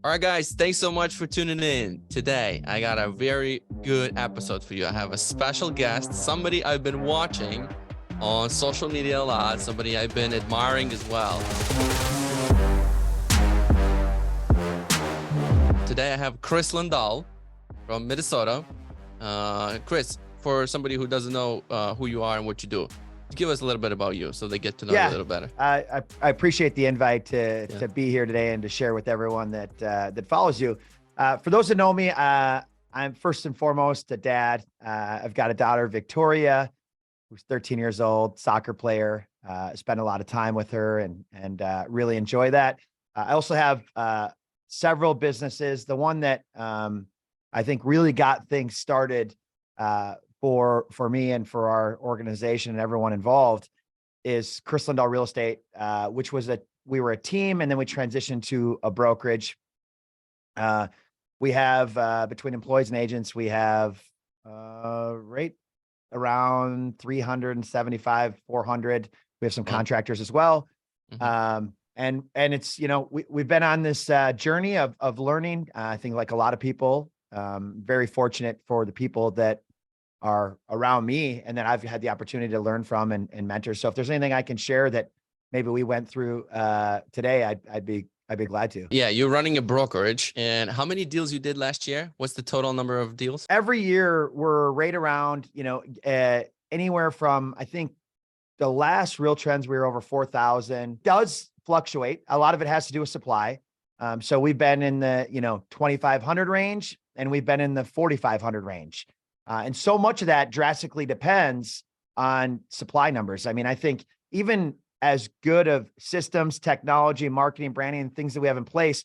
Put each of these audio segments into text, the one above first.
All right, guys, thanks so much for tuning in. Today, I got a very good episode for you. I have a special guest, somebody I've been watching on social media a lot, somebody I've been admiring as well. Today, I have Chris Lindahl from Minnesota. Chris, for somebody who doesn't know who you are and what you do, give us a little bit about you so they get to know you a little better. I appreciate the invite to be here today and to share with everyone that follows you. For those that know me, I'm first and foremost a dad. I've got a daughter, Victoria, who's 13 years old, soccer player. Spend a lot of time with her and really enjoy that. I also have several businesses. The one that I think really got things started for me and for our organization and everyone involved is Chris Lindahl Real Estate, which was we were a team and then we transitioned to a brokerage. We have between employees and agents, we have right around 375, 400. We have some contractors as well. Mm-hmm. And it's, we've been on this journey of learning. I think like a lot of people, very fortunate for the people that are around me and that I've had the opportunity to learn from and mentor. So if there's anything I can share that maybe we went through today, I'd be glad to. Yeah, you're running a brokerage, and how many deals you did last year? What's the total number of deals? Every year we're right around, anywhere from, I think the last Real Trends, we were over 4,000. Does fluctuate. A lot of it has to do with supply. So we've been in the, 2,500 range and we've been in the 4,500 range. And so much of that drastically depends on supply numbers. I mean, I think even as good of systems, technology, marketing, branding, and things that we have in place,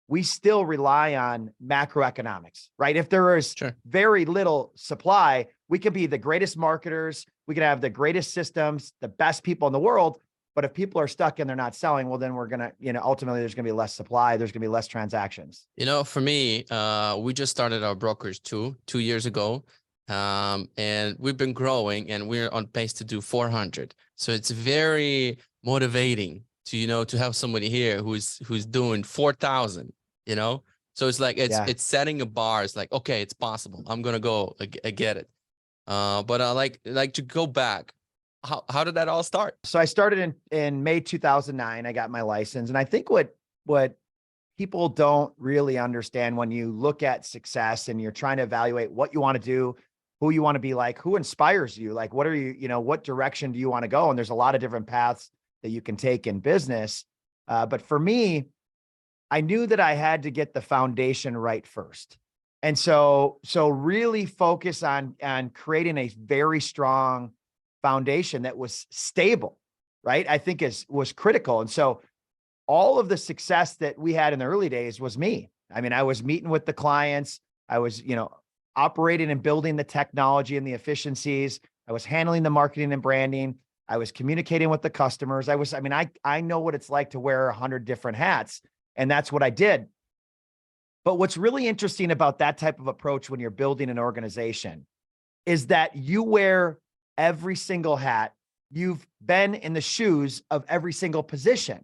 we still rely on macroeconomics, right? If there is very little supply, we can be the greatest marketers, we can have the greatest systems, the best people in the world. But if people are stuck and they're not selling, well, then we're going to, ultimately there's going to be less supply. There's going to be less transactions. For me, we just started our brokerage 2 years ago. And we've been growing and we're on pace to do 400. So it's very motivating to, to have somebody here who's doing 4,000, so it's like, it's setting a bar. It's like, okay, it's possible. I'm going to go get it. But I like to go back. How did that all start? So I started in May 2009. I got my license. And I think what people don't really understand when you look at success and you're trying to evaluate what you want to do, who you want to be like, who inspires you, like, what are you, what direction do you want to go? And there's a lot of different paths that you can take in business. But for me, I knew that I had to get the foundation right first. And so really focus on creating a very strong foundation that was stable, right? I think was critical. And so all of the success that we had in the early days was me. I mean, I was meeting with the clients. I was, operating and building the technology and the efficiencies. I was handling the marketing and branding. I was communicating with the customers. I know what it's like to wear 100 different hats, and that's what I did. But what's really interesting about that type of approach when you're building an organization is that you wear every single hat. You've been in the shoes of every single position.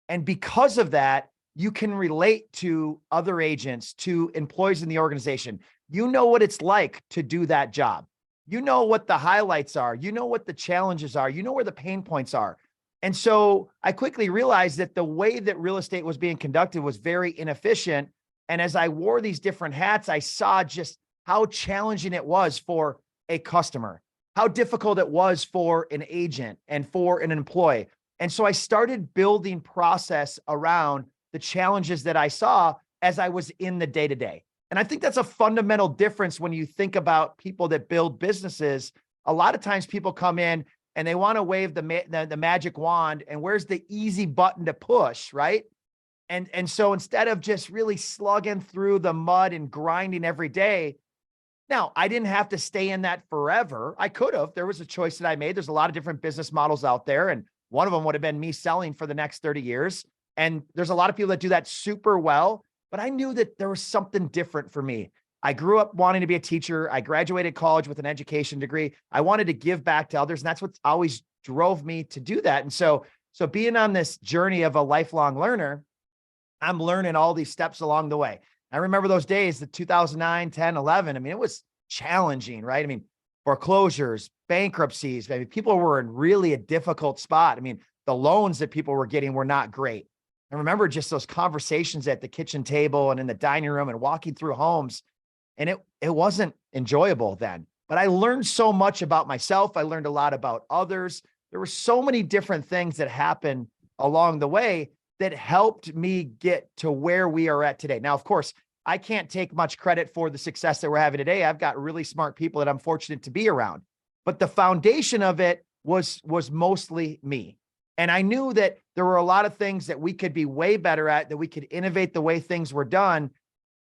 And because of that, you can relate to other agents, to employees in the organization. You know what it's like to do that job. You know what the highlights are. You know what the challenges are. You know where the pain points are. And so I quickly realized that the way that real estate was being conducted was very inefficient. And as I wore these different hats, I saw just how challenging it was for a customer, how difficult it was for an agent and for an employee. And so I started building process around the challenges that I saw as I was in the day-to-day. And I think that's a fundamental difference when you think about people that build businesses. A lot of times people come in and they want to wave the magic wand and where's the easy button to push, right? And so instead of just really slugging through the mud and grinding every day, now I didn't have to stay in that forever. I could have. There was a choice that I made. There's a lot of different business models out there. And one of them would have been me selling for the next 30 years. And there's a lot of people that do that super well. But I knew that there was something different for me. I grew up wanting to be a teacher. I graduated college with an education degree. I wanted to give back to others. And that's what always drove me to do that. And so being on this journey of a lifelong learner, I'm learning all these steps along the way. I remember those days, the 2009, 10, 11. I mean, it was challenging, right? I mean, foreclosures, bankruptcies. I mean, people were in really a difficult spot. I mean, the loans that people were getting were not great. I remember just those conversations at the kitchen table and in the dining room and walking through homes. And it wasn't enjoyable then, but I learned so much about myself. I learned a lot about others. There were so many different things that happened along the way that helped me get to where we are at today. Now, of course, I can't take much credit for the success that we're having today. I've got really smart people that I'm fortunate to be around, but the foundation of it was mostly me. And I knew that there were a lot of things that we could be way better at, that we could innovate the way things were done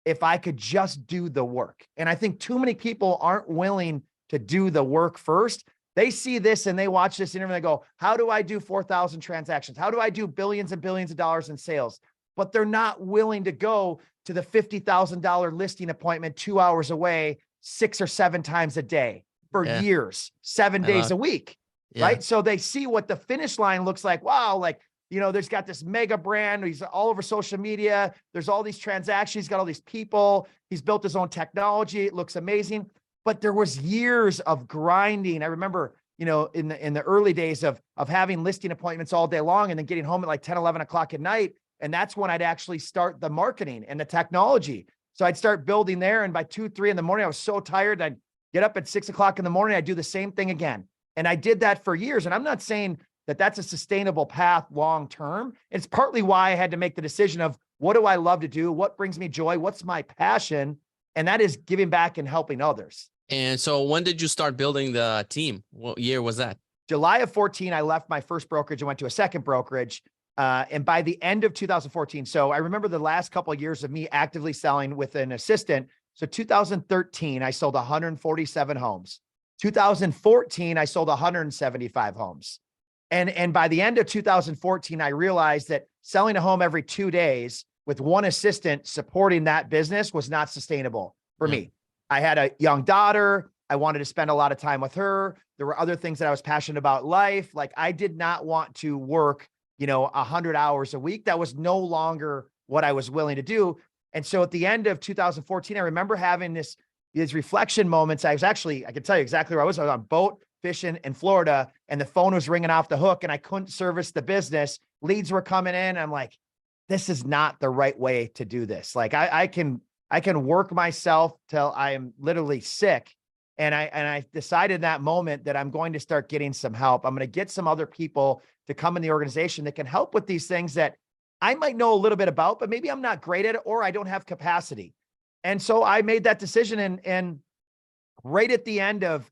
if I could just do the work. And I think too many people aren't willing to do the work first. They see this and they watch this interview and they go, how do I do 4,000 transactions? How do I do billions and billions of dollars in sales? But they're not willing to go to the $50,000 listing appointment 2 hours away, 6 or 7 times a day for years, 7 days a week, right? So they see what the finish line looks like. Wow, like, you know, there's got this mega brand. He's all over social media. There's all these transactions. He's got all these people. He's built his own technology. It looks amazing. But there was years of grinding. I remember, you know, in the early days of having listing appointments all day long and then getting home at like 10, 11 o'clock at night. And that's when I'd actually start the marketing and the technology. So I'd start building there. And by 2, 3 in the morning, I was so tired. I'd get up at 6 o'clock in the morning. I'd do the same thing again. And I did that for years. And I'm not saying that that's a sustainable path long-term. It's partly why I had to make the decision of what do I love to do? What brings me joy? What's my passion? And that is giving back and helping others. And so when did you start building the team? What year was that? July of 14, I left my first brokerage and went to a second brokerage. And by the end of 2014, so I remember the last couple of years of me actively selling with an assistant. So 2013, I sold 147 homes. 2014, I sold 175 homes. And by the end of 2014, I realized that selling a home every 2 days with one assistant supporting that business was not sustainable for me. I had a young daughter. I wanted to spend a lot of time with her. There were other things that I was passionate about life. Like I did not want to work, 100 hours a week. That was no longer what I was willing to do. And so at the end of 2014, I remember having these reflection moments. I can tell you exactly where I was. I was on a boat fishing in Florida and the phone was ringing off the hook and I couldn't service the business. Leads were coming in. I'm like, this is not the right way to do this. Like I can work myself till I am literally sick. And I decided in that moment that I'm going to start getting some help. I'm going to get some other people to come in the organization that can help with these things that I might know a little bit about, but maybe I'm not great at it or I don't have capacity. And so I made that decision. And right at the end of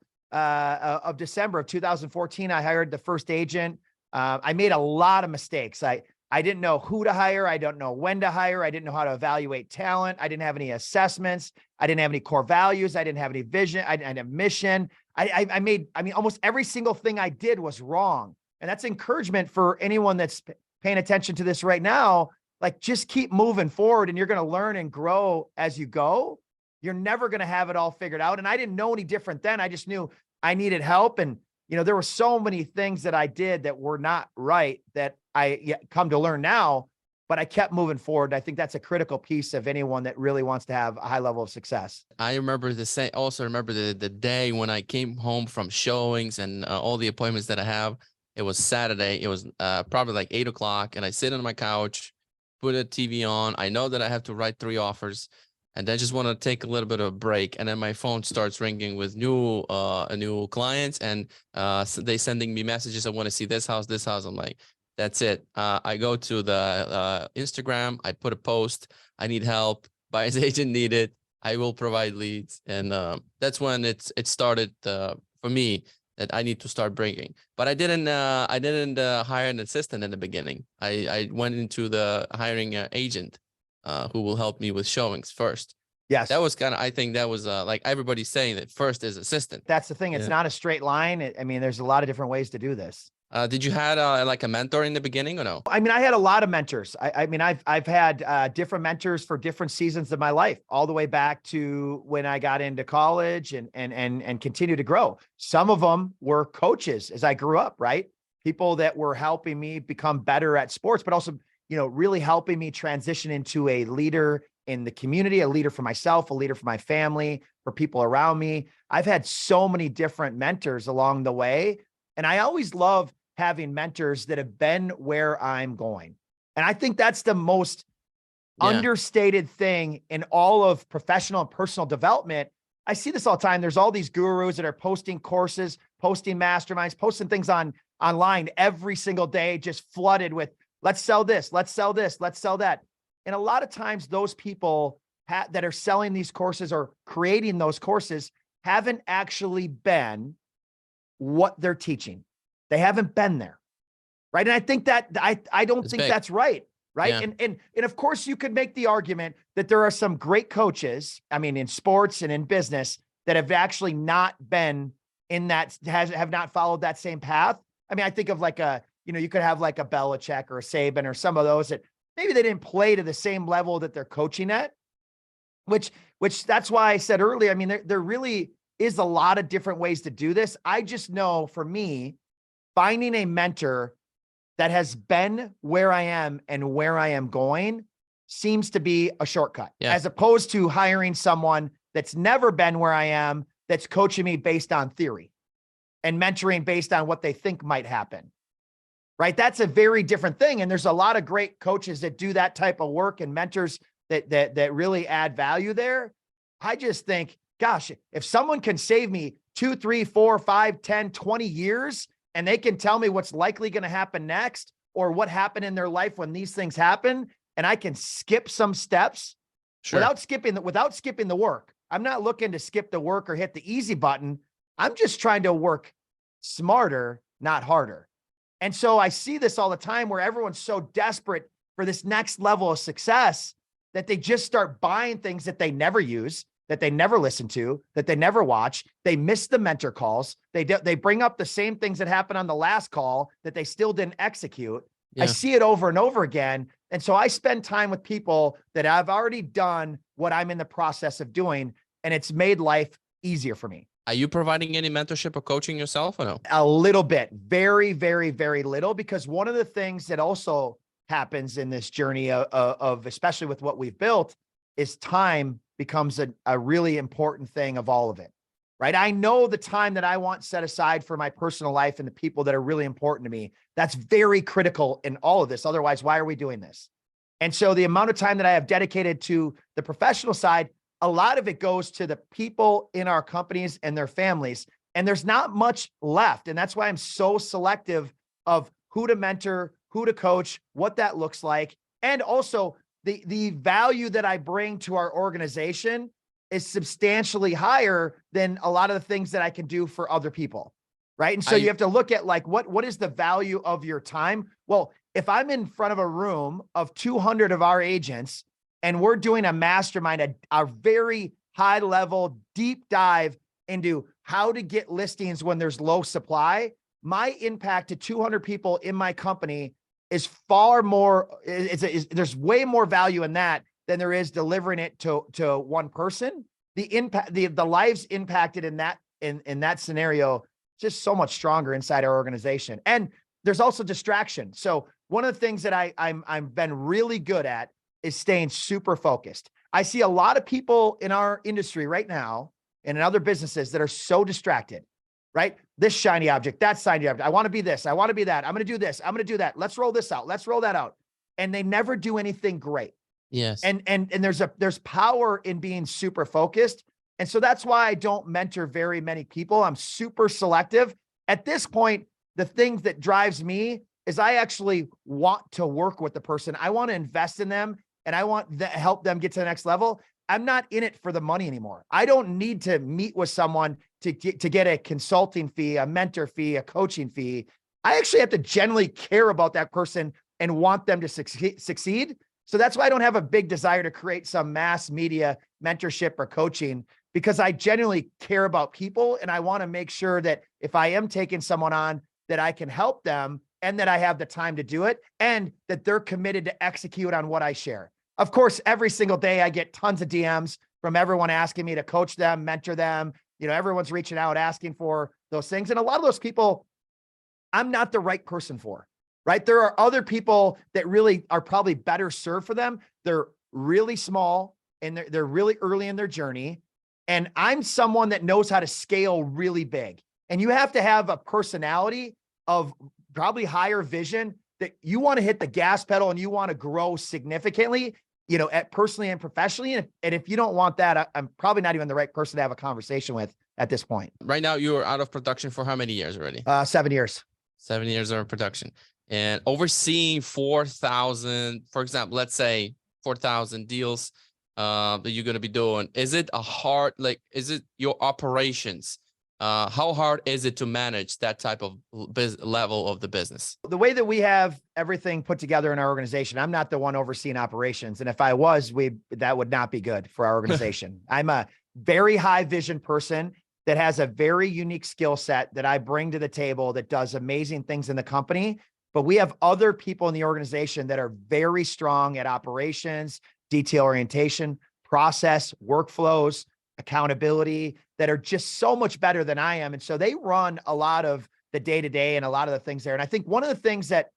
December of 2014, I hired the first agent. I made a lot of mistakes. I didn't know who to hire. I don't know when to hire. I didn't know how to evaluate talent. I didn't have any assessments. I didn't have any core values. I didn't have any vision. I didn't have mission. Almost every single thing I did was wrong. And that's encouragement for anyone that's paying attention to this right now. Like just keep moving forward and you're going to learn and grow as you go. You're never going to have it all figured out. And I didn't know any different then. I just knew I needed help. And, there were so many things that I did that were not right that I come to learn now, but I kept moving forward. I think that's a critical piece of anyone that really wants to have a high level of success. I remember the day when I came home from showings and all the appointments that I have. It was Saturday. It was probably like 8 o'clock and I sit on my couch, put a TV on. I know that I have to write 3 offers. And I just want to take a little bit of a break. And then my phone starts ringing with new clients and they sending me messages. I want to see this house. I'm like, that's it. I go to the Instagram. I put a post. I need help. Buyer's agent needed. I will provide leads. And that's when it started for me that I need to start bringing. But I didn't hire an assistant in the beginning. I went into the hiring an agent. Who will help me with showings first. Yes. That was I think that was like everybody's saying that first is assistant. That's the thing. It's not a straight line. There's a lot of different ways to do this. Did you had like a mentor in the beginning or no? I had a lot of mentors. I've had different mentors for different seasons of my life, all the way back to when I got into college and continue to grow. Some of them were coaches as I grew up, right? People that were helping me become better at sports, but also really helping me transition into a leader in the community, a leader for myself, a leader for my family, for people around me. I've had so many different mentors along the way. And I always love having mentors that have been where I'm going. And I think that's the most understated thing in all of professional and personal development. I see this all the time. There's all these gurus that are posting courses, posting masterminds, posting things online every single day, just flooded with, let's sell this, let's sell this, let's sell that. And a lot of times those people that are selling these courses or creating those courses haven't actually been what they're teaching. They haven't been there. Right. And I think that I don't think that's right. Right. Yeah. And of course you could make the argument that there are some great coaches, I mean, in sports and in business that have actually not been in that, have not followed that same path. I mean, I think of like you could have like a Belichick or a Saban or some of those that maybe they didn't play to the same level that they're coaching at, which that's why I said earlier, I mean, there really is a lot of different ways to do this. I just know for me, finding a mentor that has been where I am and where I am going seems to be a shortcut, as opposed to hiring someone that's never been where I am, that's coaching me based on theory and mentoring based on what they think might happen. Right? That's a very different thing. And there's a lot of great coaches that do that type of work and mentors that really add value there. I just think, gosh, if someone can save me 2, 3, 4, 5, 10, 20 years, and they can tell me what's likely going to happen next or what happened in their life when these things happen, and I can skip some steps without skipping the work. I'm not looking to skip the work or hit the easy button. I'm just trying to work smarter, not harder. And so I see this all the time where everyone's so desperate for this next level of success that they just start buying things that they never use, that they never listen to, that they never watch. They miss the mentor calls. They bring up the same things that happened on the last call that they still didn't execute. I see it over and over again. And so I spend time with people that have already done what I'm in the process of doing, and it's made life easier for me. Are you providing any mentorship or coaching yourself or no? A little bit, very, very, very little, because one of the things that also happens in this journey of especially with what we've built is time becomes a really important thing of all of it, right? I know the time that I want set aside for my personal life and the people that are really important to me. That's very critical in all of this. Otherwise, why are we doing this? And so the amount of time that I have dedicated to the professional side, a lot of it goes to the people in our companies and their families. And there's not much left. And that's why I'm so selective of who to mentor, who to coach, what that looks like. And also the value that I bring to our organization is substantially higher than a lot of the things that I can do for other people. Right. And so you have to look at like, what is the value of your time? Well, if I'm in front of a room of 200 of our agents and we're doing a mastermind, a very high level, deep dive into how to get listings when there's low supply, my impact to 200 people in my company is far more, there's way more value in that than there is delivering it to one person. The impact, the lives impacted in that scenario, just so much stronger inside our organization. And there's also distraction. So one of the things that I've been really good at is staying super focused. I see a lot of people in our industry right now and in other businesses that are so distracted, right? This shiny object, that shiny object. I want to be this. I want to be that. I'm going to do this. I'm going to do that. Let's roll this out. Let's roll that out. And they never do anything great. Yes. And there's power in being super focused. And so that's why I don't mentor very many people. I'm super selective. At this point, the thing that drives me is I actually want to work with the person. I want to invest in them and I want to help them get to the next level. I'm not in it for the money anymore. I don't need to meet with someone to get a consulting fee, a mentor fee, a coaching fee. I actually have to genuinely care about that person and want them to succeed. So that's why I don't have a big desire to create some mass media mentorship or coaching, because I genuinely care about people. And I want to make sure that if I am taking someone on, that I can help them and that I have the time to do it and that they're committed to execute on what I share. Of course, every single day I get tons of DMs from everyone asking me to coach them, mentor them. You know, everyone's reaching out, asking for those things. And a lot of those people, I'm not the right person for. right? There are other people that really are probably better served for them. They're really small and they're really early in their journey. And I'm someone that knows how to scale really big. And you have to have a personality of probably higher vision that you want to hit the gas pedal and you want to grow significantly, at personally and professionally. And if you don't want that, I'm probably not even the right person to have a conversation with at this point. Right now, you're out of production for how many years already? 7 years. 7 years of production. And overseeing 4,000, for example, let's say 4,000 deals that you're going to be doing. Is it is it your operations? How hard is it to manage that type of level of the business? The way that we have everything put together in our organization, I'm not the one overseeing operations. And if I was, that would not be good for our organization. I'm a very high vision person that has a very unique skill set that I bring to the table that does amazing things in the company. But we have other people in the organization that are very strong at operations, detail orientation, process, workflows, accountability, that are just so much better than I am. And so they run a lot of the day-to-day and a lot of the things there. And I think one of the things that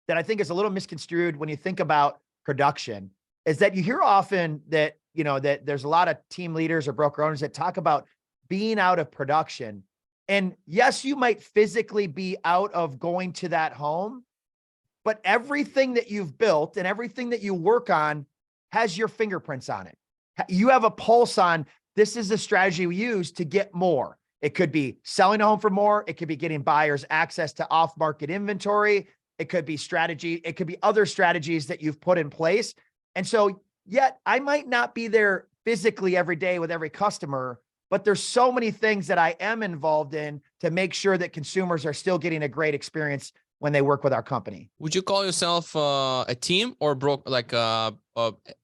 I think is a little misconstrued when you think about production is that you hear often that, that there's a lot of team leaders or broker owners that talk about being out of production. And yes, you might physically be out of going to that home, but everything that you've built and everything that you work on has your fingerprints on it. You have a pulse on, this is the strategy we use to get more. It could be selling a home for more. It could be getting buyers access to off-market inventory. It could be strategy. It could be other strategies that you've put in place. And so yet I might not be there physically every day with every customer, but there's so many things that I am involved in to make sure that consumers are still getting a great experience when they work with our company. Would you call yourself a team or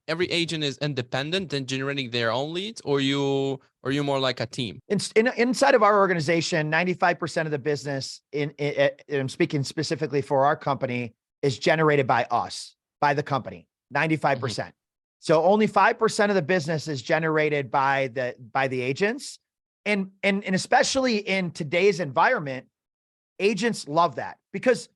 every agent is independent and generating their own leads, or you more like a team? Inside of our organization, 95% of the business, I'm speaking specifically for our company, is generated by us, by the company, 95%. Mm-hmm. So only 5% of the business is generated by the agents. And especially in today's environment, agents love that because,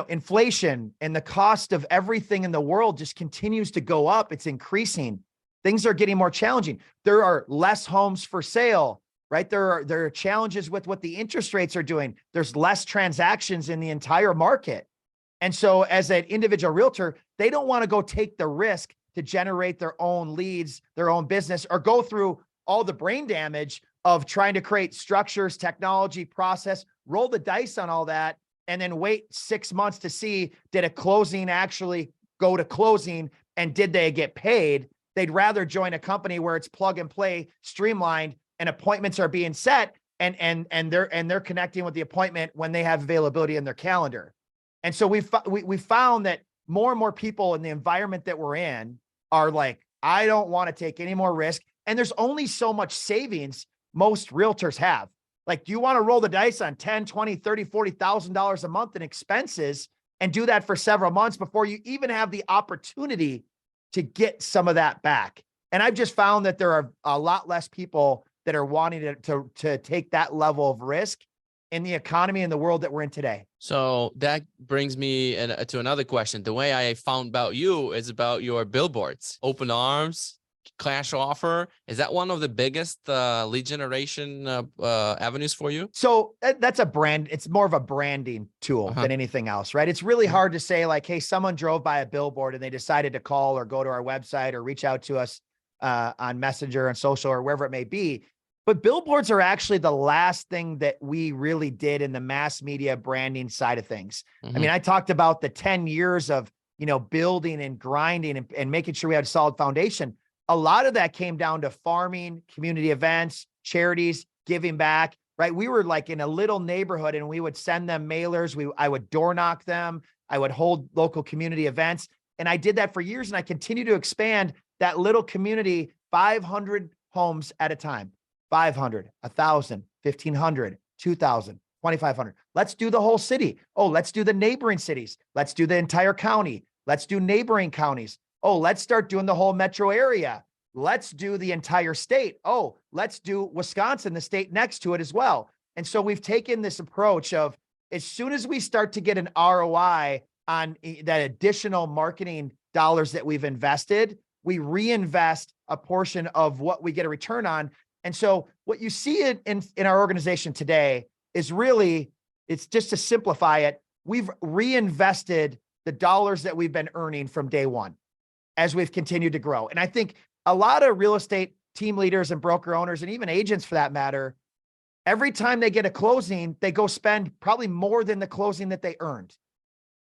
inflation and the cost of everything in the world just continues to go up. It's increasing. Things are getting more challenging. There are less homes for sale, right? There are challenges with what the interest rates are doing. There's less transactions in the entire market. And so as an individual realtor, they don't want to go take the risk to generate their own leads, their own business, or go through all the brain damage of trying to create structures, technology, process, roll the dice on all that, and then wait 6 months to see, did a closing actually go to closing and did they get paid? They'd rather join a company where it's plug and play, streamlined, and appointments are being set and they're connecting with the appointment when they have availability in their calendar. And so we found that more and more people in the environment that we're in are like, I don't want to take any more risk. And there's only so much savings most realtors have. Like, do you want to roll the dice on $10, $20, $30, $40,000 a month in expenses and do that for several months before you even have the opportunity to get some of that back? And I've just found that there are a lot less people that are wanting to take that level of risk in the economy and the world that we're in today. So that brings me to another question. The way I found about you is about your billboards, open arms, cash offer. Is that one of the biggest lead generation avenues for you? So that's a brand. It's more of a branding tool than anything else, right? It's really hard to say like, hey, someone drove by a billboard and they decided to call or go to our website or reach out to us on Messenger and social or wherever it may be. But billboards are actually the last thing that we really did in the mass media branding side of things. Mm-hmm. I mean, I talked about the 10 years of, building and grinding and making sure we had a solid foundation. A lot of that came down to farming, community events, charities, giving back, right? We were like in a little neighborhood and we would send them mailers. I would door knock them. I would hold local community events. And I did that for years. And I continue to expand that little community, 500 homes at a time, 500, 1,000, 1,500, 2,000, 2,500. Let's do the whole city. Oh, let's do the neighboring cities. Let's do the entire county. Let's do neighboring counties. Oh, let's start doing the whole metro area. Let's do the entire state. Oh, let's do Wisconsin, the state next to it as well. And so we've taken this approach of as soon as we start to get an ROI on that additional marketing dollars that we've invested, we reinvest a portion of what we get a return on. And so what you see in our organization today is really, it's just to simplify it, we've reinvested the dollars that we've been earning from day one as we've continued to grow. And I think a lot of real estate team leaders and broker owners, and even agents for that matter, every time they get a closing, they go spend probably more than the closing that they earned.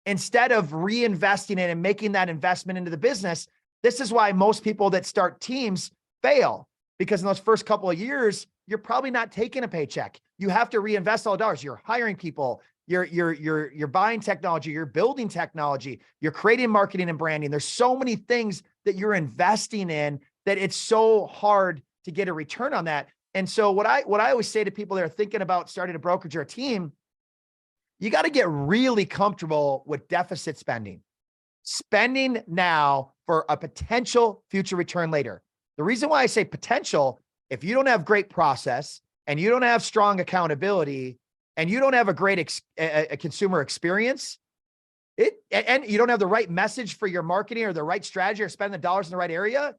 Instead of reinvesting it and making that investment into the business, this is why most people that start teams fail, because in those first couple of years, you're probably not taking a paycheck. You have to reinvest all the dollars. You're hiring people, you're buying technology, you're building technology, you're creating marketing and branding. There's so many things that you're investing in that it's so hard to get a return on that. And so what I always say to people that are thinking about starting a brokerage or a team, you got to get really comfortable with deficit spending. Spending now for a potential future return later. The reason why I say potential, if you don't have great process and you don't have strong accountability and you don't have a great consumer experience, and you don't have the right message for your marketing or the right strategy or spend the dollars in the right area,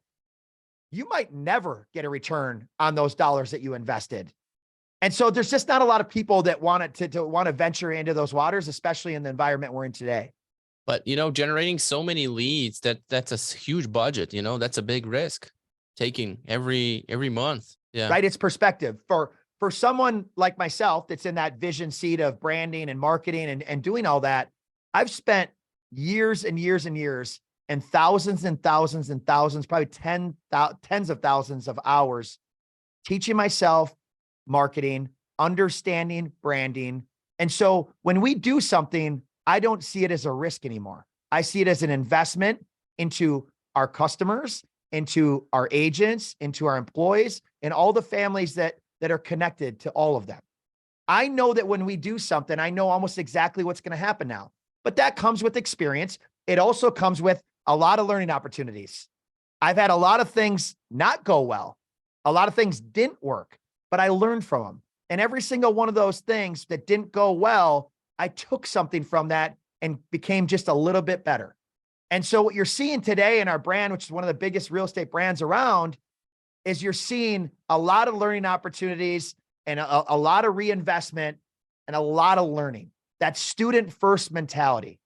you might never get a return on those dollars that you invested. And so there's just not a lot of people that want to venture into those waters, especially in the environment we're in today. But, generating so many leads, that's a huge budget, that's a big risk taking every month. Yeah. Right. It's perspective for someone like myself that's in that vision seat of branding and marketing and doing all that. I've spent years and years and years and thousands and thousands and thousands, probably tens of thousands of hours teaching myself marketing, understanding branding. And so when we do something, I don't see it as a risk anymore. I see it as an investment into our customers, into our agents, into our employees, and all the families that are connected to all of them. I know that when we do something, I know almost exactly what's going to happen now, but that comes with experience. It also comes with a lot of learning opportunities. I've had a lot of things not go well. A lot of things didn't work, but I learned from them. And every single one of those things that didn't go well, I took something from that and became just a little bit better. And so what you're seeing today in our brand, which is one of the biggest real estate brands around, is you're seeing a lot of learning opportunities and a lot of reinvestment and a lot of learning. That student first mentality.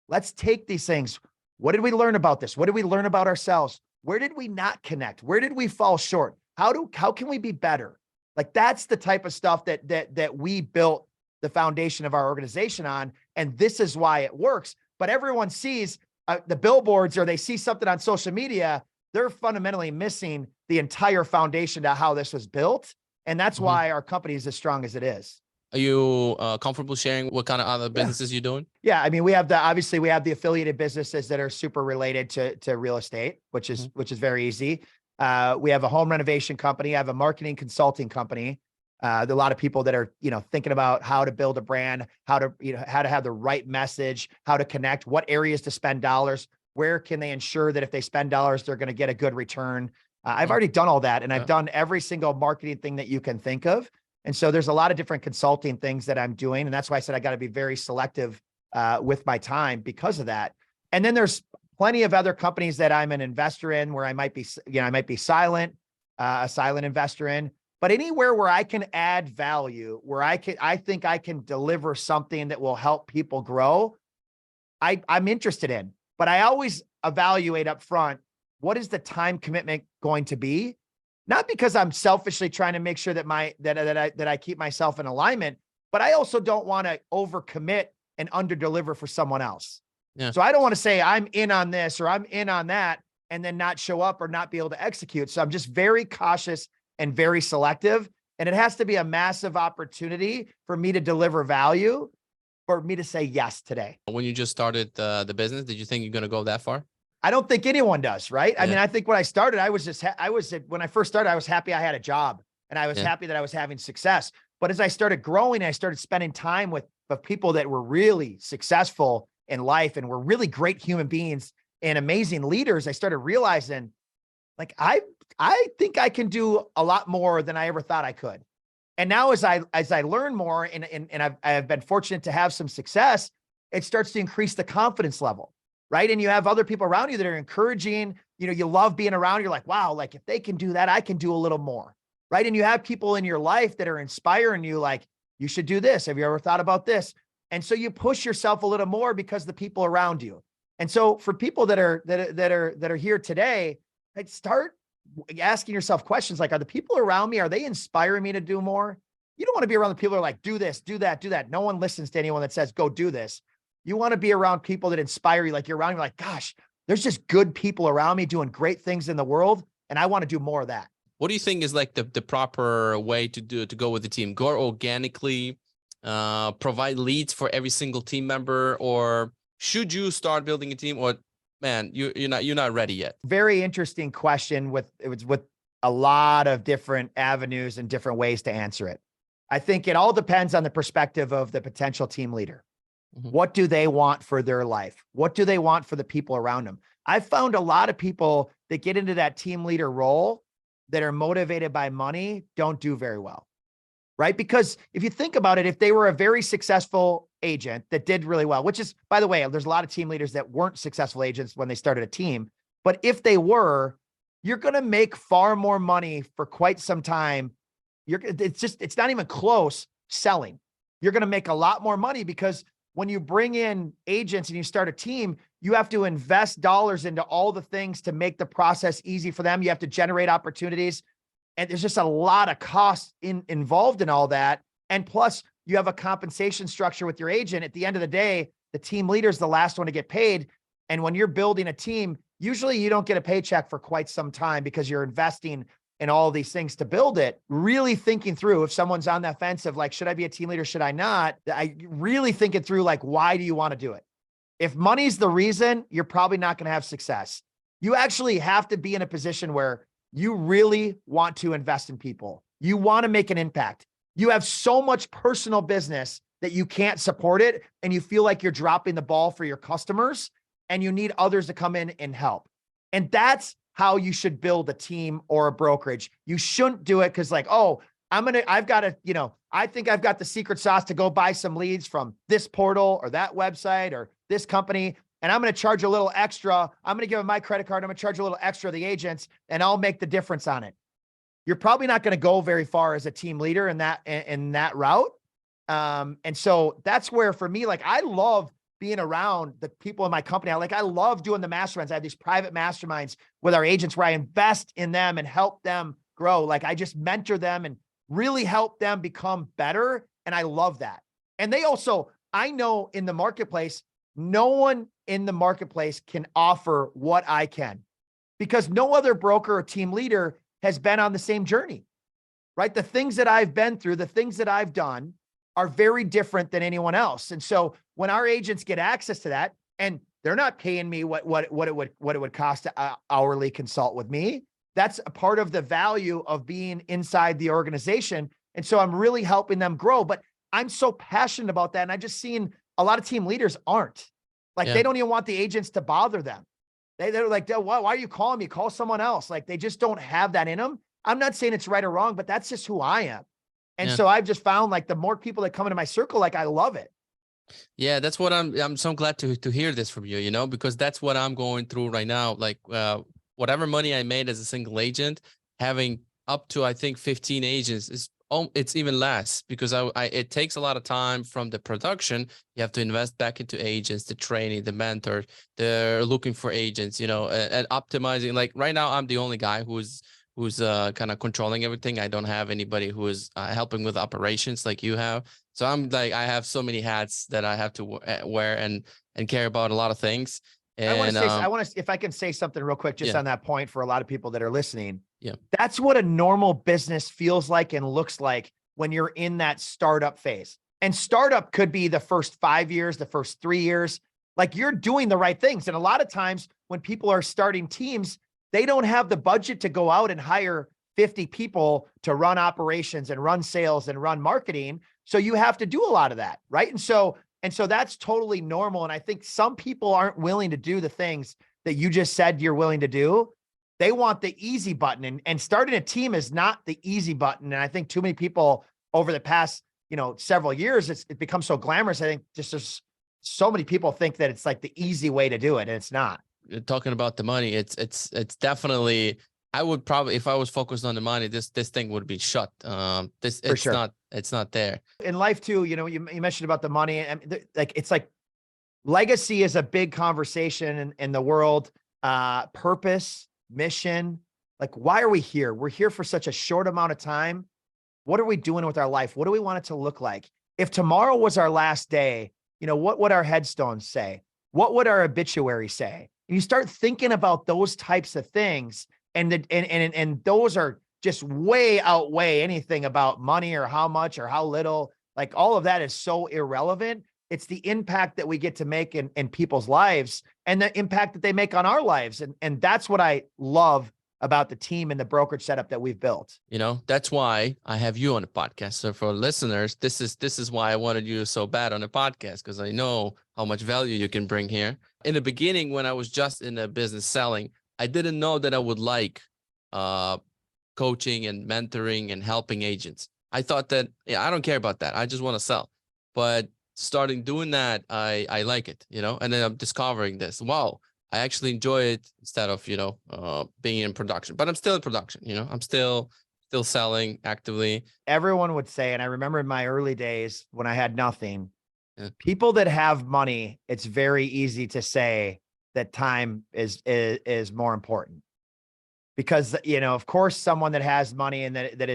Let's take these things. What did we learn about this? What did we learn about ourselves? Where did we not connect? Where did we fall short? How can we be better? Like that's the type of stuff that we built the foundation of our organization on. And this is why it works. But everyone sees the billboards or they see something on social media, they're fundamentally missing the entire foundation to how this was built. And that's why our company is as strong as it is. Are you comfortable sharing what kind of other businesses you're doing? Yeah. I mean, obviously we have the affiliated businesses that are super related to real estate, which is very easy. We have a home renovation company. I have a marketing consulting company. There are a lot of people that are, thinking about how to build a brand, how to have the right message, how to connect, what areas to spend dollars, where can they ensure that if they spend dollars, they're going to get a good return. I've already done all that. And I've done every single marketing thing that you can think of. And so there's a lot of different consulting things that I'm doing. And that's why I said, I got to be very selective with my time because of that. And then there's plenty of other companies that I'm an investor in where I might be a silent investor in, but anywhere where I can add value, where I think I can deliver something that will help people grow, I'm interested in, but I always evaluate up front, what is the time commitment going to be? Not because I'm selfishly trying to make sure that I keep myself in alignment, but I also don't want to overcommit and underdeliver for someone else. Yeah. So I don't want to say I'm in on this or I'm in on that and then not show up or not be able to execute. So I'm just very cautious and very selective. And it has to be a massive opportunity for me to deliver value, for me to say yes today. When you just started the business, did you think you're going to go that far? I don't think anyone does, right? I mean, I think when I started, when I first started, I was happy I had a job and I was happy that I was having success. But as I started growing, I started spending time with people that were really successful in life and were really great human beings and amazing leaders. I started realizing like, I think I can do a lot more than I ever thought I could. And now as I learn more and I've been fortunate to have some success, it starts to increase the confidence level, right? And you have other people around you that are encouraging, you love being around. You're like, wow, like if they can do that, I can do a little more, right? And you have people in your life that are inspiring you, like, you should do this. Have you ever thought about this? And so you push yourself a little more because the people around you. And so for people that are here today, like, start asking yourself questions like, are the people around me, are they inspiring me to do more? You don't want to be around the people that are like, do this, do that, do that. No one listens to anyone that says, go do this. You want to be around people that inspire you. Like, you're around, you're like, gosh, there's just good people around me doing great things in the world. And I want to do more of that. What do you think is like the proper way to go with the team? Go organically, provide leads for every single team member, or should you start building a team, or man, you're not ready yet? Very interesting question with a lot of different avenues and different ways to answer it. I think it all depends on the perspective of the potential team leader. Mm-hmm. What do they want for their life? What do they want for the people around them? I've found a lot of people that get into that team leader role that are motivated by money don't do very well, right? Because if you think about it, if they were a very successful agent that did really well, which is, by the way, there's a lot of team leaders that weren't successful agents when they started a team, but if they were, you're going to make far more money for quite some time. It's not even close selling. You're going to make a lot more money because when you bring in agents and you start a team, you have to invest dollars into all the things to make the process easy for them. You have to generate opportunities. And there's just a lot of costs involved in all that. And plus, you have a compensation structure with your agent. At the end of the day, the team leader is the last one to get paid. And when you're building a team, usually you don't get a paycheck for quite some time because you're investing in all of these things to build it. Really thinking through, if someone's on that fence of like, should I be a team leader? Should I not? I really thinking through, like, why do you want to do it? If money's the reason, you're probably not going to have success. You actually have to be in a position where you really want to invest in people. You want to make an impact. You have so much personal business that you can't support it. And you feel like you're dropping the ball for your customers and you need others to come in and help. And that's how you should build a team or a brokerage. You shouldn't do it because like, oh, I've got to, I think I've got the secret sauce to go buy some leads from this portal or that website or this company. And I'm going to charge a little extra. I'm going to give them my credit card. I'm going to charge a little extra to the agents and I'll make the difference on it. You're probably not going to go very far as a team leader in that route. And so that's where, for me, like, I love being around the people in my company. I love doing the masterminds. I have these private masterminds with our agents where I invest in them and help them grow. Like, I just mentor them and really help them become better. And I love that. And they also, I know in the marketplace, no one in the marketplace can offer what I can, because no other broker or team leader has been on the same journey, right? The things that I've been through, the things that I've done are very different than anyone else. And so when our agents get access to that, and they're not paying me what it would cost to hourly consult with me, that's a part of the value of being inside the organization. And so I'm really helping them grow, but I'm so passionate about that. And I just seen a lot of team leaders aren't like, they don't even want the agents to bother them. They're like, why are you calling me? Call someone else. Like, they just don't have that in them. I'm not saying it's right or wrong, but that's just who I am. And so I've just found, like, the more people that come into my circle, like, I love it. Yeah, that's what I'm so glad to hear this from you, because that's what I'm going through right now. Like, whatever money I made as a single agent, having up to, I think, 15 agents it's even less, because it takes a lot of time from the production. You have to invest back into agents, the training, the mentor, they're looking for agents, and optimizing. Like, right now, I'm the only guy who's kind of controlling everything. I don't have anybody who is helping with operations like you have. So I'm like, I have so many hats that I have to wear and care about a lot of things. And I want to, if I can say something real quick, just on that point for a lot of people that are listening. Yeah. That's what a normal business feels like and looks like when you're in that startup phase. And startup could be the first 5 years, the first 3 years, like, you're doing the right things. And a lot of times when people are starting teams, they don't have the budget to go out and hire 50 people to run operations and run sales and run marketing. So you have to do a lot of that, right? And so that's totally normal. And I think some people aren't willing to do the things that you just said you're willing to do. They want the easy button, and starting a team is not the easy button. And I think too many people over the past, several years, it becomes so glamorous. I think just there's so many people think that it's like the easy way to do it, and it's not. You're talking about the money. It's definitely, I would probably, if I was focused on the money, this thing would be shut. For sure. It's not there. In life too, you mentioned about the money, and it's like legacy is a big conversation in the world. Purpose, mission, like, why are we here? We're here for such a short amount of time. What are we doing with our life? What do we want it to look like? If tomorrow was our last day, what would our headstones say? What would our obituary say? And you start thinking about those types of things, and those are just way outweigh anything about money or how much or how little. Like, all of that is so irrelevant. It's the impact that we get to make in people's lives, and the impact that they make on our lives. And that's what I love about the team and the brokerage setup that we've built. That's why I have you on the podcast. So for listeners, this is why I wanted you so bad on the podcast, because I know how much value you can bring here. In the beginning, when I was just in the business selling, I didn't know that I would like coaching and mentoring and helping agents. I thought that, I don't care about that. I just want to sell. But starting doing that, I like it, and then I'm discovering this. Wow, I actually enjoy it instead of, being in production. But I'm still in production, I'm still selling actively. Everyone would say, and I remember in my early days when I had nothing, people that have money, it's very easy to say that time is more important. Because, of course, someone that has money and that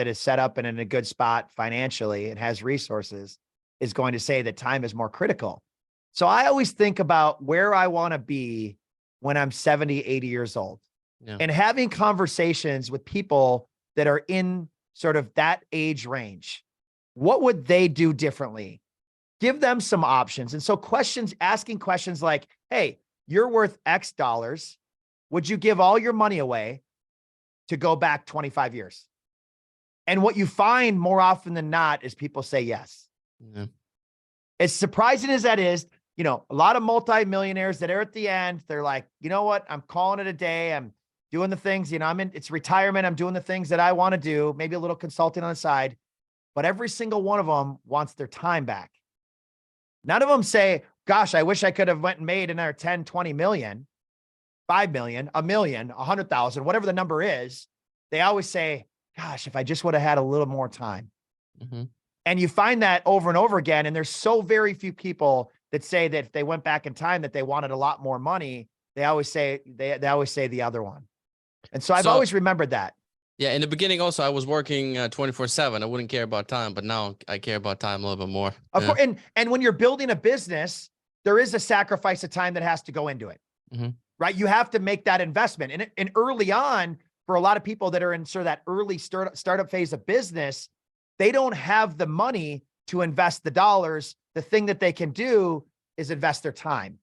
is set up and in a good spot financially and has resources is going to say that time is more critical. So I always think about where I want to be when I'm 70, 80 years old, and having conversations with people that are in sort of that age range. What would they do differently? Give them some options. And so asking questions like, hey, you're worth X dollars. Would you give all your money away to go back 25 years? And what you find more often than not is people say yes. Yeah. As surprising as that is, a lot of multimillionaires that are at the end, they're like, you know what? I'm calling it a day. I'm doing the things, it's retirement. I'm doing the things that I want to do, maybe a little consulting on the side, but every single one of them wants their time back. None of them say, gosh, I wish I could have went and made another 10, 20 million, 5 million, a million, 100,000, whatever the number is. They always say, gosh, if I just would have had a little more time. Mm-hmm. And you find that over and over again. And there's so very few people that say that if they went back in time, that they wanted a lot more money. They always say, they always say the other one. And so I've always remembered that. Yeah. In the beginning, also, I was working 24/7. I wouldn't care about time, but now I care about time a little bit more. Of course. And when you're building a business, there is a sacrifice of time that has to go into it, right? You have to make that investment. And early on, for a lot of people that are in sort of that early startup phase of business, they don't have the money to invest the dollars. The thing that they can do is invest their time.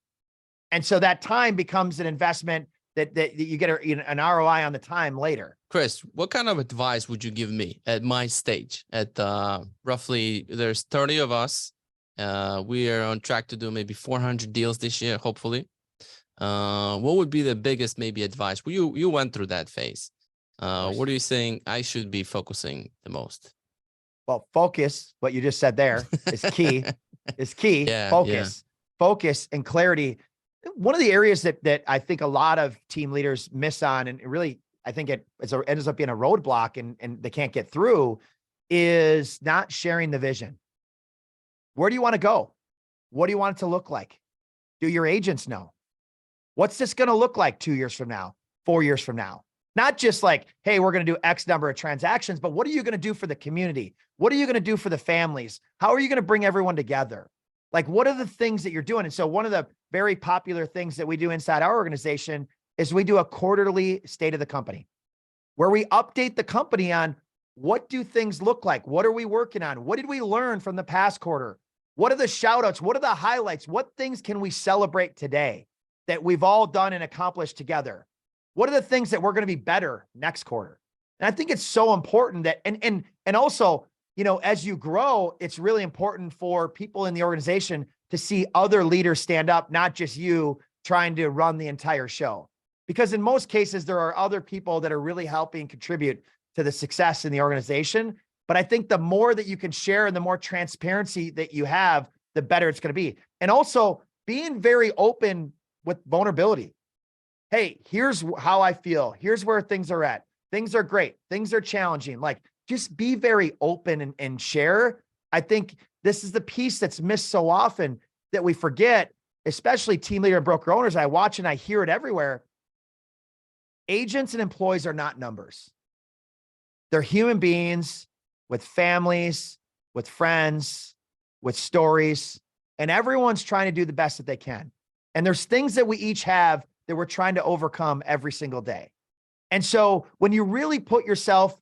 And so that time becomes an investment that you get an ROI on the time later. Chris, what kind of advice would you give me at my stage? At roughly, there's 30 of us. We are on track to do maybe 400 deals this year, hopefully. What would be the biggest maybe advice? You went through that phase. What are you saying I should be focusing the most? Well, focus, what you just said there is key, Yeah, focus and clarity. One of the areas that I think a lot of team leaders miss on, and really, I think it ends up being a roadblock and they can't get through, is not sharing the vision. Where do you want to go? What do you want it to look like? Do your agents know? What's this going to look like 2 years from now, 4 years from now? Not just like, hey, we're going to do X number of transactions, but what are you going to do for the community? What are you going to do for the families? How are you going to bring everyone together? Like, what are the things that you're doing? And so one of the very popular things that we do inside our organization is we do a quarterly state of the company, where we update the company on what do things look like? What are we working on? What did we learn from the past quarter? What are the shout outs? What are the highlights? What things can we celebrate today that we've all done and accomplished together? What are the things that we're going to be better next quarter? And I think it's so important that, and also, as you grow, it's really important for people in the organization to see other leaders stand up, not just you trying to run the entire show. Because in most cases, there are other people that are really helping contribute to the success in the organization. But I think the more that you can share and the more transparency that you have, the better it's going to be. And also being very open with vulnerability. Hey, here's how I feel. Here's where things are at. Things are great. Things are challenging. Like, just be very open and share. I think this is the piece that's missed so often that we forget, especially team leader and broker owners. I watch and I hear it everywhere. Agents and employees are not numbers. They're human beings with families, with friends, with stories, and everyone's trying to do the best that they can. And there's things that we each have that we're trying to overcome every single day. And so when you really put yourself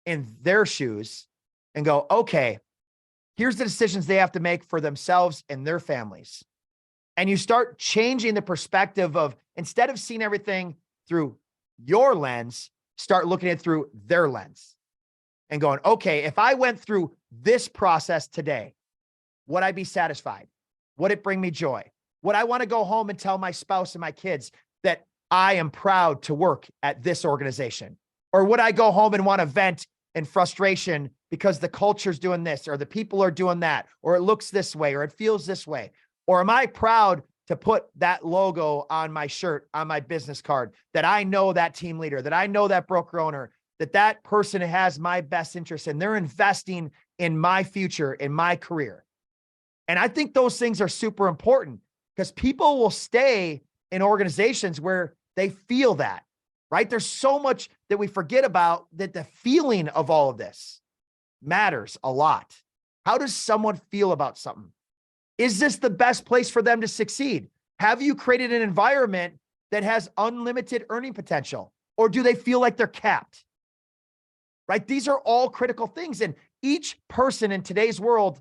in their shoes and go, okay, here's the decisions they have to make for themselves and their families. And you start changing the perspective of, instead of seeing everything through your lens, start looking at it through their lens and going, okay, if I went through this process today, would I be satisfied? Would it bring me joy? Would I want to go home and tell my spouse and my kids that I am proud to work at this organization? Or would I go home and want to vent in frustration because the culture's doing this, or the people are doing that, or it looks this way, or it feels this way? Or am I proud to put that logo on my shirt, on my business card, that I know that team leader, that I know that broker owner, that that person has my best interest and they're investing in my future, in my career? And I think those things are super important, because people will stay in organizations where they feel that, right? There's so much that we forget about, that the feeling of all of this matters a lot. How does someone feel about something? Is this the best place for them to succeed? Have you created an environment that has unlimited earning potential, or do they feel like they're capped? Right? These are all critical things. And each person in today's world,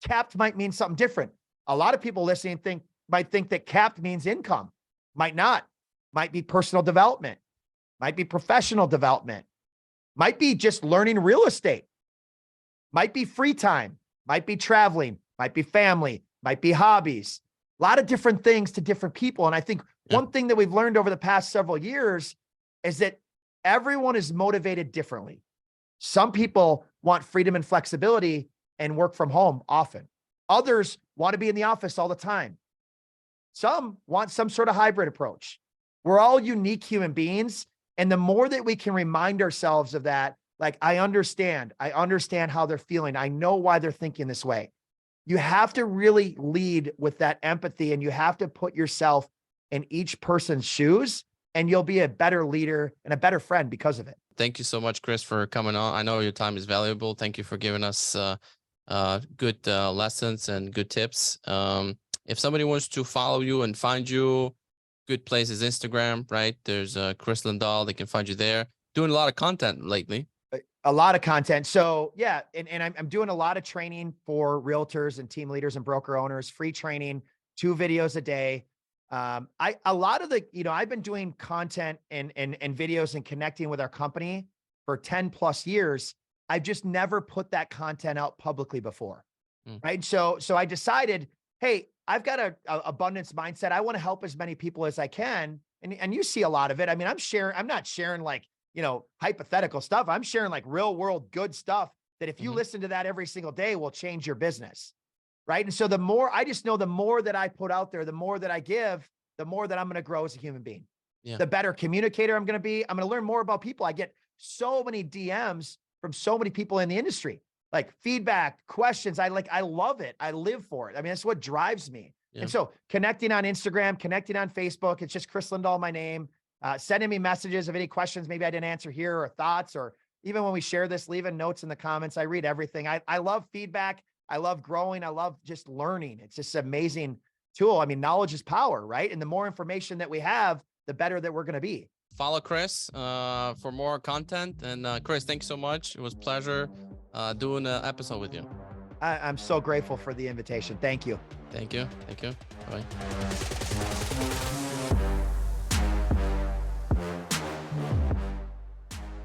capped might mean something different. A lot of people listening might think that capped means income. Might not. Might be personal development. Might be professional development. Might be just learning real estate. Might be free time. Might be traveling. Might be family. Might be hobbies. A lot of different things to different people. And I think one thing that we've learned over the past several years is that everyone is motivated differently. Some people want freedom and flexibility and work from home often. Others want to be in the office all the time. Some want some sort of hybrid approach. We're all unique human beings. And the more that we can remind ourselves of that, like, I understand how they're feeling. I know why they're thinking this way. You have to really lead with that empathy, and you have to put yourself in each person's shoes, and you'll be a better leader and a better friend because of it. Thank you so much, Chris, for coming on. I know your time is valuable. Thank you for giving us good lessons and good tips. If somebody wants to follow you and find you, good place is Instagram, right? There's Chris Lindahl. They can find you there. Doing a lot of content lately. A lot of content. So yeah, and I'm doing a lot of training for realtors and team leaders and broker owners, free training, 2 videos a day. I've been doing content and videos and connecting with our company for 10 plus years. I've just never put that content out publicly before. Right. So I decided, hey, I've got a abundance mindset. I want to help as many people as I can. And you see a lot of it. I mean, I'm not sharing like, hypothetical stuff. I'm sharing like real world good stuff that if you listen to that every single day will change your business. Right. And so the more that I put out there, the more that I give, the more that I'm going to grow as a human being. Yeah. The better communicator I'm going to be. I'm going to learn more about people. I get so many DMs from so many people in the industry, like feedback, questions. I love it. I live for it. I mean, that's what drives me. Yeah. And so connecting on Instagram, connecting on Facebook, it's just Chris Lindahl, my name. Sending me messages of any questions maybe I didn't answer here, or thoughts, or even when we share this, leaving notes in the comments. I read everything. I love feedback. I love growing. I love just learning. It's just an amazing tool. I mean, knowledge is power, right? And the more information that we have, the better that we're going to be. Follow Chris for more content. And Chris, thanks so much. It was a pleasure doing an episode with you. I'm so grateful for the invitation. Thank you. Thank you. Thank you. Bye.